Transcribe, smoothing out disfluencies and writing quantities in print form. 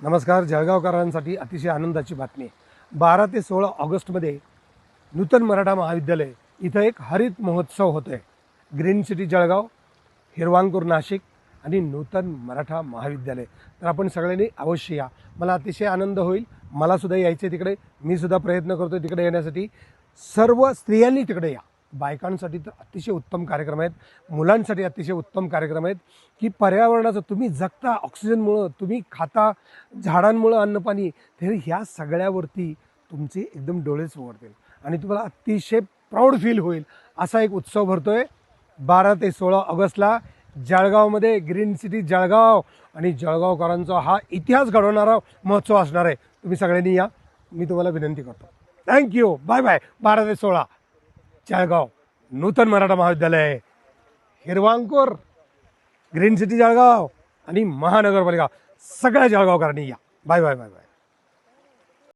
नमस्कार. जळगावकरांसाठी अतिशय आनंदाची बातमी आहे. 12 ते 16 ऑगस्टमध्ये नूतन मराठा महाविद्यालय इथं एक हरित महोत्सव होतो आहे. ग्रीन सिटी जळगाव, हिरवांकूर नाशिक आणि नूतन मराठा महाविद्यालय. तर आपण सगळ्यांनी अवश्य या. मला अतिशय आनंद होईल. मलासुद्धा यायचे तिकडे. मी सुद्धा प्रयत्न करतो तिकडे येण्यासाठी. सर्व स्त्रियांनी तिकडे या. बायकांसाठी तर अतिशय उत्तम कार्यक्रम आहेत, मुलांसाठी अतिशय उत्तम कार्यक्रम आहेत की पर्यावरणाचं तुम्ही जगता, ऑक्सिजनमुळं तुम्ही खाता, झाडांमुळं अन्नपाणी, तर ह्या सगळ्यावरती तुमचे एकदम डोळेच उघडतील आणि तुम्हाला अतिशय प्राऊड फील होईल. असा एक उत्सव भरतोय 12 ते 16 ऑगस्टला जळगावमध्ये. ग्रीन सिटी जळगाव आणि जळगावकरांचा हा इतिहास घडवणारा महोत्सव असणार आहे. तुम्ही सगळ्यांनी या, मी तुम्हाला विनंती करतो. थँक्यू. Bye bye. 12 ते 16 जळगाव, नूतन मराठा महाविद्यालय, हिरवांकूर, ग्रीन सिटी जळगाव आणि महानगरपालिका. सगळ्या जळगावकरांनी या. Bye bye bye bye.